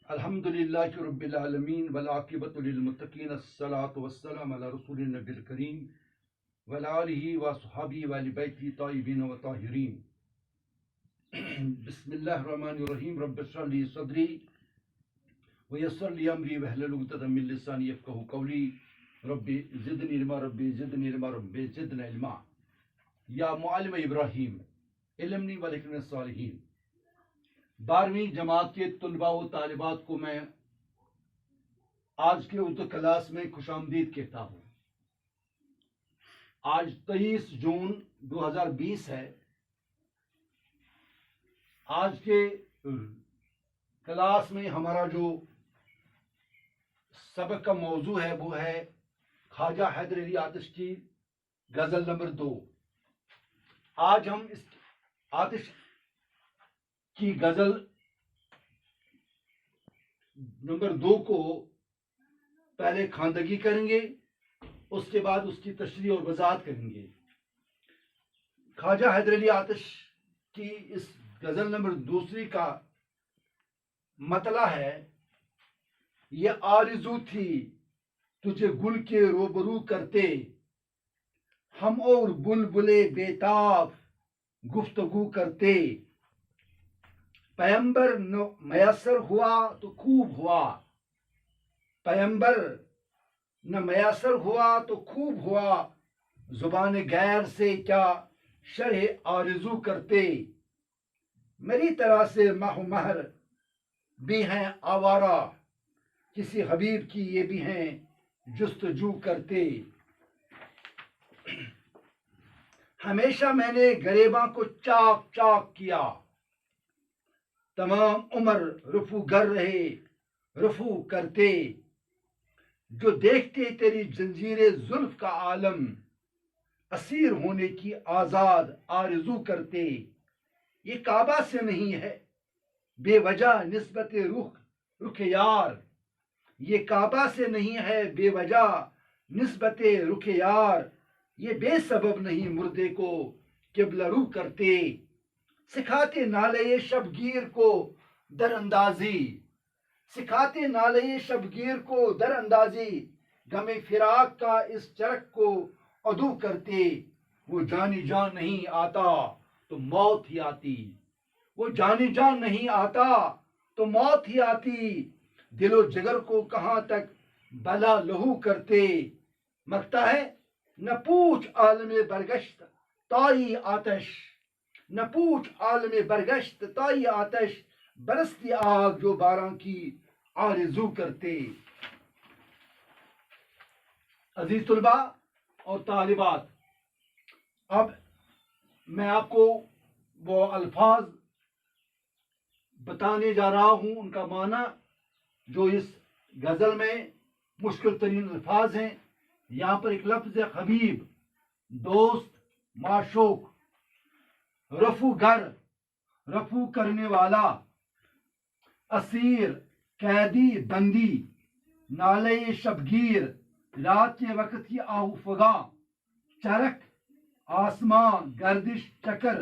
الحمد للہ رب العالمین والعاقبۃ للمتقین الصلاۃ والسلام علی رسول النبی الکریم وعلی آلہ وصحبہ وآل بیتہ طیبین وطاہرین. بسم اللہ الرحمن الرحیم. رب اشرح لی صدری ویسر لی امری واحلل عقدۃ من لسانی یفقہوا قولی. رب زدنی علما رب زدنی علما رب زدنا علما. یا معلم ابراہیم علمنی ولکن الصالحین. 12ویں جماعت کے طلباء و طالبات کو میں آج کے اردو کلاس میں خوش آمدید کہتا ہوں. آج 23 جون 2020 ہے. آج کے کلاس میں ہمارا جو سبق کا موضوع ہے وہ ہے خواجہ حیدر علی آتش کی غزل نمبر 2. آج ہم اس آتش کی غزل نمبر 2 کو پہلے خواندگی کریں گے، اس کے بعد اس کی تشریح اور وضاحت کریں گے. خواجہ حیدر علی آتش کی اس غزل نمبر 2 کا مطلع ہے: یہ آرزو تھی تجھے گل کے روبرو کرتے، ہم اور بلبلے بےتاب گفتگو کرتے. پیمبر نہ میسر ہوا تو خوب ہوا، پیمبر نہ میسر ہوا تو خوب ہوا، زبان غیر سے کیا شرح آرزو کرتے. میری طرح سے ماہ و مہر بھی ہیں آوارہ، کسی حبیب کی یہ بھی ہیں جستجو کرتے. ہمیشہ میں نے گریباں کو چاک چاک کیا، تمام عمر رفو گر رہے رفو کرتے. جو دیکھتے تیری زنجیر زلف کا عالم، اسیر ہونے کی آزاد آرزو کرتے. یہ کعبہ سے نہیں ہے بے وجہ نسبت رخ یار، یہ کعبہ سے نہیں ہے بے وجہ نسبت رخ یار. یہ بے سبب نہیں مردے کو قبلہ رو کرتے. سکھاتے نالے شبگیر کو در اندازی، سکھاتے نالے شبگیر کو در اندازی، غم فراق کا اس چرخ کو عدو کرتے. وہ جانی جان نہیں آتا تو موت ہی آتی، وہ جانی جان نہیں آتا تو موت ہی آتی. دل و جگر کو کہاں تک بلا لہو کرتے. مگتا ہے نہ پوچھ عالم برگشت تائی آتش، نہ پوچھ عالم برگشت تائی آتش، برستی آگ جو باراں کی آرزو کرتے. عزیز طلباء اور طالبات، اب میں آپ کو وہ الفاظ بتانے جا رہا ہوں، ان کا معنی جو اس غزل میں مشکل ترین الفاظ ہیں. یہاں پر ایک لفظ ہے حبیب، دوست، معشوق. رفو گر، رفو کرنے والا. اسیر، قیدی، بندی. نالے شبگیر، رات کے وقت کی آہو فغاں. چرخ، آسمان، گردش چکر.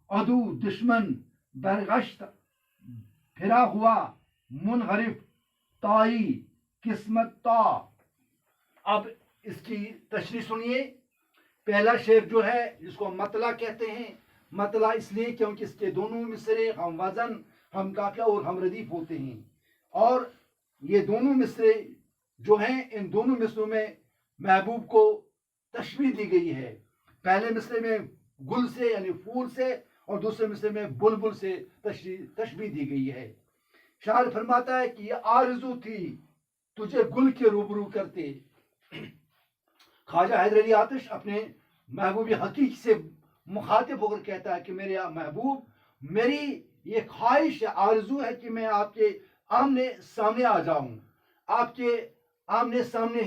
عدو، دشمن، برگشت، پھرا ہوا، منحرف. تائی، قسمت، تا. اب اس کی تشریح سنیے. پہلا شعر جو ہے جس کو ہم مطلع کہتے ہیں، مطلع اس لیے کیونکہ اس کے دونوں مصرے ہم وزن، ہم قافیہ اور ہم ردیف ہوتے ہیں. اور یہ دونوں مصرے جو ہیں، ان دونوں مصروں میں محبوب کو تشبیہ دی گئی ہے. پہلے مصرے میں گل سے یعنی پھول سے، اور دوسرے مصرے میں بلبل سے تشبیہ دی گئی ہے. شاعر فرماتا ہے کہ یہ آرزو تھی تجھے گل کے روبرو کرتے. خواجہ حیدر علی آتش اپنے محبوب حقیقی سے مخاطب ہو کر کہتا ہے کہ میرے محبوب، میری یہ خواہش ہے، آرزو ہے کہ میں آپ کے آمنے سامنے آ جاؤں، آپ کے آمنے سامنے،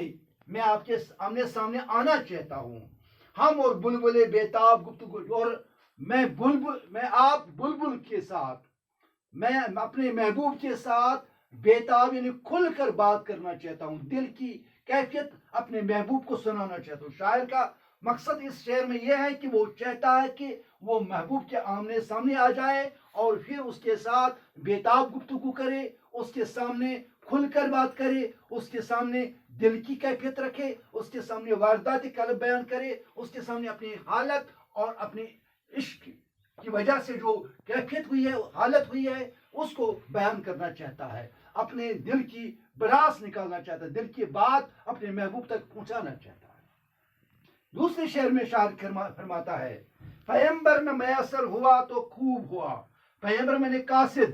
میں آپ کے آمنے سامنے آنا چاہتا ہوں. ہم اور بلبلے بےتاب گفتگو، اور میں آپ بلبل کے ساتھ، میں اپنے محبوب کے ساتھ بےتاب یعنی کھل کر بات کرنا چاہتا ہوں، دل کی کیفیت اپنے محبوب کو سنانا چاہتا ہوں. شاعر کا مقصد اس شعر میں یہ ہے کہ وہ چاہتا ہے کہ وہ محبوب کے آمنے سامنے آ جائے اور پھر اس کے ساتھ بےتاب گفتگو کرے، اس کے سامنے کھل کر بات کرے، اس کے سامنے دل کی کیفیت رکھے، اس کے سامنے واردات قلب بیان کرے، اس کے سامنے اپنی حالت اور اپنے عشق کی وجہ سے جو کیفیت ہوئی ہے، حالت ہوئی ہے، اس کو بیان کرنا چاہتا ہے، اپنے دل کی براس نکالنا چاہتا ہے، دل کی بات اپنے محبوب تک پہنچانا چاہتا ہے۔ دوسرے شعر میں شاعر فرماتا ہے، پیغمبر میں میسر ہوا تو خوب ہوا۔ پیغمبر میں نے قاصد،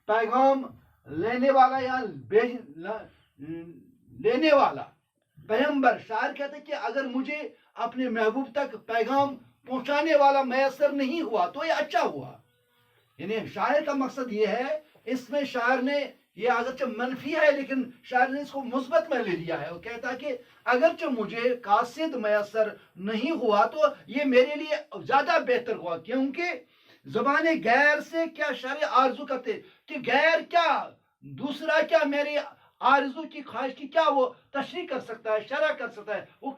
پیغام لینے والا یا لینے والا پیغمبر۔ شاعر کہتے ہیں کہ اگر مجھے اپنے محبوب تک پیغام پہنچانے والا میسر نہیں ہوا تو یہ اچھا ہوا۔ یعنی شاعر کا مقصد یہ ہے، اس میں شاعر نے یہ اگرچہ منفی ہے لیکن شاعر نے اس کو مثبت میں لے لیا ہے۔ وہ کہتا ہے کہ اگرچہ مجھے قاصد میسر نہیں ہوا تو یہ میرے لیے زیادہ بہتر ہوا، کیونکہ زبان غیر سے کیا شاعر آرزو کرتے کہ غیر کیا، دوسرا کیا میری آرزو کی خواہش کی کیا وہ تشریح کر سکتا ہے، شرح کر سکتا ہے۔ وہ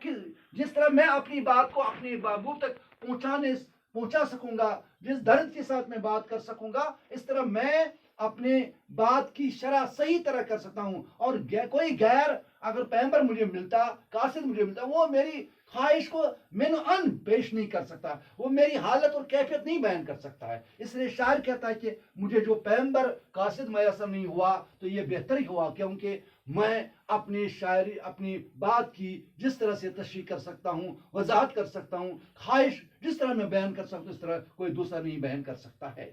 جس طرح میں اپنی بات کو اپنے محبوب تک پہنچا سکوں گا، جس درد کے ساتھ میں بات کر سکوں گا، اس طرح میں اپنے بات کی شرح صحیح طرح کر سکتا ہوں۔ اور کوئی غیر اگر پیغمبر مجھے ملتا، قاصد مجھے ملتا، وہ میری خواہش کو ان پیش نہیں کر سکتا، وہ میری حالت اور کیفیت نہیں بیان کر سکتا ہے۔ اس لیے شاعر کہتا ہے کہ مجھے جو پیغمبر قاصد میسر نہیں ہوا تو یہ بہتر ہی ہوا، کیونکہ میں اپنی شاعری، اپنی بات کی جس طرح سے تشریح کر سکتا ہوں، وضاحت کر سکتا ہوں، خواہش جس طرح میں بیان کر سکتا ہوں اس طرح کوئی دوسرا نہیں بیان کر سکتا ہے۔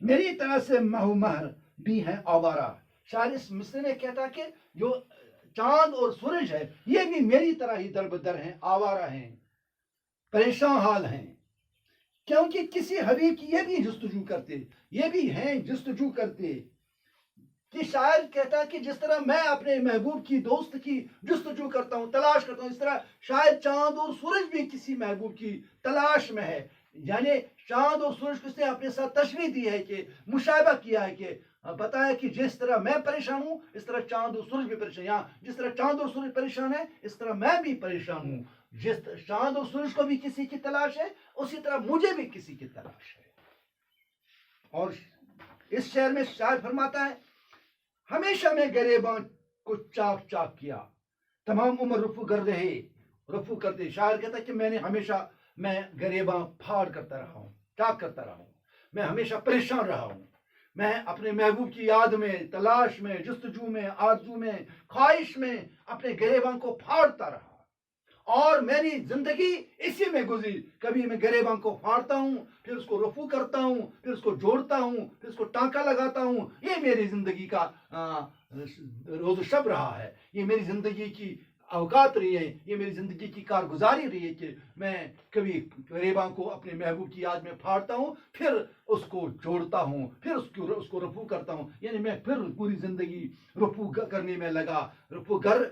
میری طرح سے مہو مہر بھی ہیں آوارہ۔ شاعر اس مصرع میں کہتا کہ جو چاند اور سورج ہے یہ بھی میری طرح ہی در بدر ہیں، آوارہ ہیں، پریشان حال ہیں، کیونکہ کسی حبیب کی یہ بھی جستجو کرتے، یہ بھی ہیں جستجو کرتے۔ کہ شاعر کہتا ہے کہ جس طرح میں اپنے محبوب کی، دوست کی جستجو کرتا ہوں، تلاش کرتا ہوں، اس طرح شاید چاند اور سورج بھی کسی محبوب کی تلاش میں ہے۔ یعنی چاند اور سورج کو اس نے اپنے ساتھ تشبیہ دی ہے، کہ مشابہ کیا ہے، کہ بتایا کہ جس طرح میں پریشان ہوں اس طرح چاند اور سورج بھی پریشان، یا جس طرح چاند اور سورج پریشان ہے اس طرح میں بھی پریشان ہوں۔ جس چاند اور سورج کو بھی کسی کی تلاش ہے اسی طرح مجھے بھی کسی کی تلاش ہے۔ اور اس شعر میں شاعر فرماتا ہے، ہمیشہ میں گریباں کو چاک چاک کیا، تمام عمر رفو گر رہے، رفو کرتے۔ شاعر کہتا ہے کہ میں نے ہمیشہ گریباں پھاڑ کرتا رہا ہوں، چاک کرتا رہا ہوں، میں ہمیشہ پریشان رہا ہوں، میں اپنے محبوب کی یاد میں، تلاش میں، جستجو میں، آرزو میں، خواہش میں اپنے گریباں کو پھاڑتا رہا، اور میری زندگی اسی میں گزری۔ کبھی میں گریباں کو پھاڑتا ہوں، پھر اس کو رفو کرتا ہوں، پھر اس کو جوڑتا ہوں، پھر اس کو ٹانکا لگاتا ہوں۔ یہ میری زندگی کا روز و شب رہا ہے، یہ میری زندگی کی اوقات رہی ہے، یہ میری زندگی کی کارگزاری رہی ہے، کہ میں کبھی گریباں کو اپنے محبوب کی یاد میں پھاڑتا ہوں، پھر اس کو جوڑتا ہوں، پھر اس کو رفو کرتا ہوں۔ یعنی میں پھر پوری زندگی رفو کرنے میں لگا، رفو گر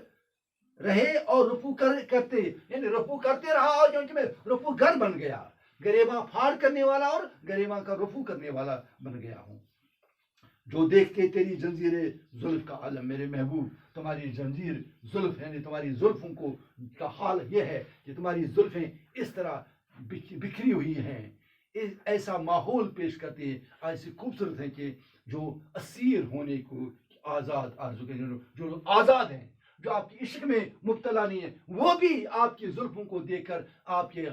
رہے اور رفو کرتے، یعنی رفو کرتے رہا، کیونکہ میں رفو گر بن گیا، گریباں پھاڑ کرنے والا اور گریباں کا رفو کرنے والا بن گیا ہوں۔ جو دیکھتے تیری جنزیر زلف کا عالم، میرے محبوب تمہاری جنزیر زلف، یعنی تمہاری زلفوں کا حال یہ ہے کہ تمہاری زلفیں اس طرح بکھری ہوئی ہیں، ایسا ماحول پیش کرتی ہیں، ایسی خوبصورت ہیں کہ جو اسیر ہونے کو آزاد آرزو کے، جو آزاد ہیں، جو آپ کی عشق میں مبتلا نہیں ہے، وہ بھی آپ کی زلفوں کو دیکھ کر آپ کے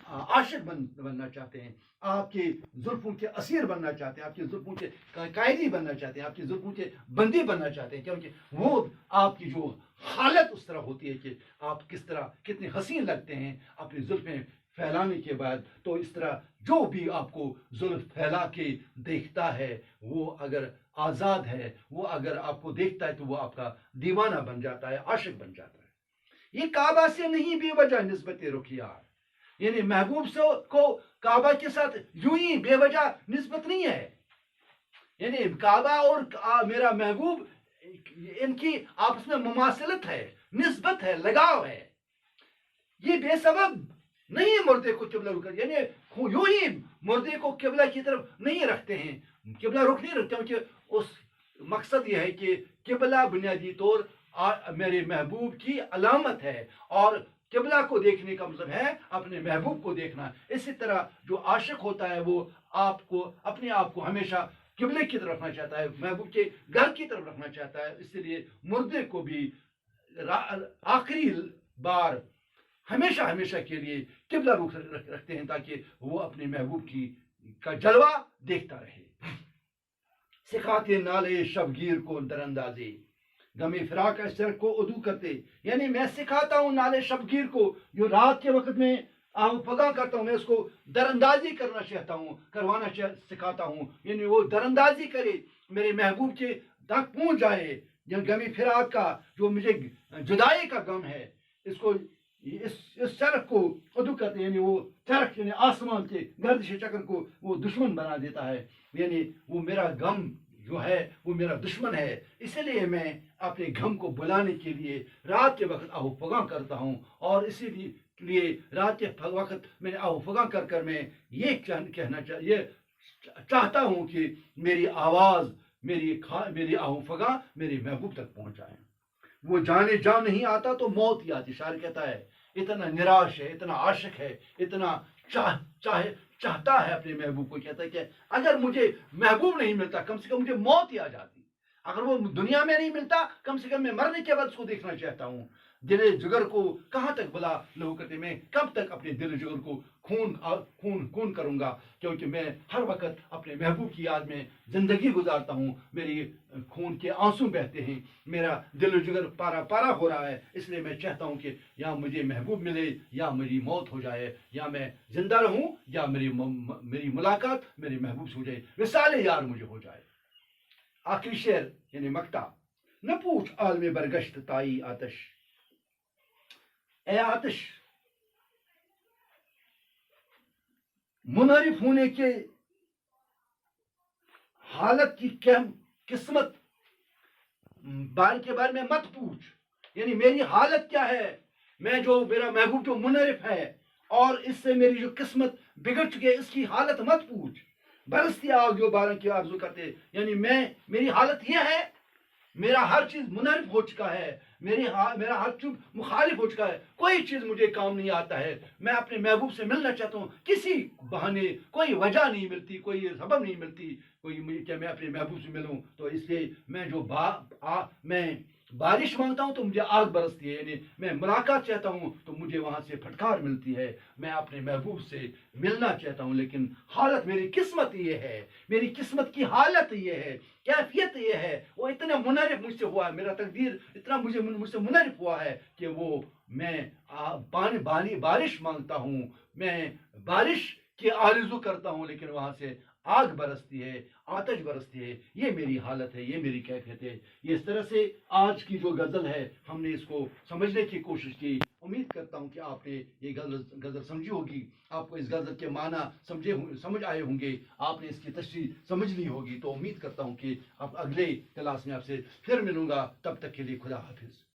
عاشق بننا چاہتے ہیں، آپ کے زلفوں کے اسیر بننا چاہتے ہیں، آپ کی زلفوں کے قائدی بننا چاہتے ہیں، آپ کی زلفوں کے بندی بننا چاہتے ہیں، کیونکہ وہ آپ کی جو حالت اس طرح ہوتی ہے کہ آپ کس طرح کتنے حسین لگتے ہیں اپنی زلفیں پھیلانے کے بعد۔ تو اس طرح جو بھی آپ کو زلف پھیلا کے دیکھتا ہے وہ اگر آزاد ہے، وہ اگر آپ کو دیکھتا ہے تو وہ آپ کا دیوانہ بن جاتا ہے، عاشق بن جاتا ہے۔ یہ کعبہ سے نہیں بے وجہ نسبت رخیار، یعنی محبوب سے کو کعبہ کے ساتھ یوں ہی بے وجہ نسبت نہیں ہے، یعنی کعبہ اور میرا محبوب ان کی آپس میں مماثلت ہے، نسبت ہے، لگاؤ ہے۔ یہ بے سبب نہیں مردے کو قبلہ رخ، یعنی یوں ہی مردے کو قبلہ کی طرف نہیں رکھتے ہیں، قبلہ رخ نہیں رکھتے، کیونکہ اس مقصد یہ ہے کہ قبلہ بنیادی طور میرے محبوب کی علامت ہے، اور قبلہ کو دیکھنے کا مطلب ہے اپنے محبوب کو دیکھنا۔ اسی طرح جو عاشق ہوتا ہے وہ آپ کو، اپنے آپ کو ہمیشہ قبلے کی طرف رکھنا چاہتا ہے، محبوب کے گھر کی طرف رکھنا چاہتا ہے. اس لیے مردے کو بھی آخری بار ہمیشہ ہمیشہ کے لیے قبلہ رخ رکھتے ہیں تاکہ وہ اپنے محبوب کا جلوہ دیکھتا رہے. سکھاتے نالے شبگیر کو در اندازی، غم فراق اثر کو ادو کرتے. یعنی میں سکھاتا ہوں نالے شبگیر کو، جو رات کے وقت میں آؤ پگا کرتا ہوں، میں اس کو در اندازی کرنا چاہتا ہوں، سکھاتا ہوں. یعنی وہ در اندازی کرے، میرے محبوب کے تک پہنچ جائے. غم فراق کا جو مجھے جدائی کا غم ہے، اس کو اس چرخ کو ادو کرتے، یعنی وہ چرخ یعنی آسمان کے گردش چکر کو وہ دشمن بنا دیتا ہے. یعنی وہ میرا غم جو ہے وہ میرا دشمن ہے. اسی لیے میں اپنے غم کو بلانے کے لیے رات کے وقت آہو فغاں کرتا ہوں. اور اسی لیے رات کے وقت میں آہو فغاں کر میں یہ کہنا چاہتا ہوں کہ میری آواز، میری آہو فغاں میرے محبوب تک پہنچ جائے. وہ جانے جان نہیں آتا تو موت ہی آتی. شاعر کہتا ہے اتنا نراش ہے، اتنا عاشق ہے، اتنا چاہتا ہے اپنے محبوب کو. کہتا ہے کہ اگر مجھے محبوب نہیں ملتا کم سے کم مجھے موت ہی آ جاتی. اگر وہ دنیا میں نہیں ملتا کم سے کم میں مرنے کے بعد اس کو دیکھنا چاہتا ہوں. دل جگر کو کہاں تک بلا لہو کرتے، میں کب تک اپنے دل جگر کو خون کروں گا، کیونکہ میں ہر وقت اپنے محبوب کی یاد میں زندگی گزارتا ہوں. میری خون کے آنسو بہتے ہیں، میرا دل جگر پارا پارا ہو رہا ہے. اس لیے میں چاہتا ہوں کہ یا مجھے محبوب ملے یا میری موت ہو جائے، یا میں زندہ رہوں یا میری ملاقات میرے محبوب سے ہو جائے، وصال یار مجھے ہو جائے. آخری شعر یعنی مقطع. نہ پوچھ عالم برگشت تائی آتش، اے آتش منحرف ہونے کے حالت کی قسمت بارے کے بارے میں مت پوچھ. یعنی میری حالت کیا ہے، میں جو میرا محبوب جو منحرف ہے اور اس سے میری جو قسمت بگڑ چکی ہے، اس کی حالت مت پوچھ. برستی آگ جو بارہ کی آرزو کرتے. یعنی میری حالت یہ ہے، میرا ہر چیز منحرف ہو چکا ہے، میرا ہر چیز مخالف ہو چکا ہے، کوئی چیز مجھے کام نہیں آتا ہے. میں اپنے محبوب سے ملنا چاہتا ہوں، کسی بہانے کوئی وجہ نہیں ملتی، کوئی سبب نہیں ملتی کہ میں اپنے محبوب سے ملوں. تو اس لیے میں میں بارش مانگتا ہوں تو مجھے آگ برستی ہے. یعنی میں ملاقات چاہتا ہوں تو مجھے وہاں سے پھٹکار ملتی ہے. میں اپنے محبوب سے ملنا چاہتا ہوں، لیکن حالت میری قسمت یہ ہے، میری قسمت کی حالت یہ ہے، کیفیت یہ ہے. وہ اتنا منحرف مجھ سے ہوا ہے، میرا تقدیر اتنا مجھ سے منحرف ہوا ہے کہ میں بارش مانگتا ہوں، میں بارش کی آرزو کرتا ہوں، لیکن وہاں سے آگ برستی ہے، آتش برستی ہے. یہ میری حالت ہے، یہ میری کیفیت ہے. یہ اس طرح سے آج کی جو غزل ہے ہم نے اس کو سمجھنے کی کوشش کی. امید کرتا ہوں کہ آپ نے یہ غزل سمجھی ہوگی، آپ کو اس غزل کے معنی سمجھ آئے ہوں گے، آپ نے اس کی تشریح سمجھ لی ہوگی. تو امید کرتا ہوں کہ اب اگلے کلاس میں آپ سے پھر ملوں گا. تب تک کے لیے خدا حافظ.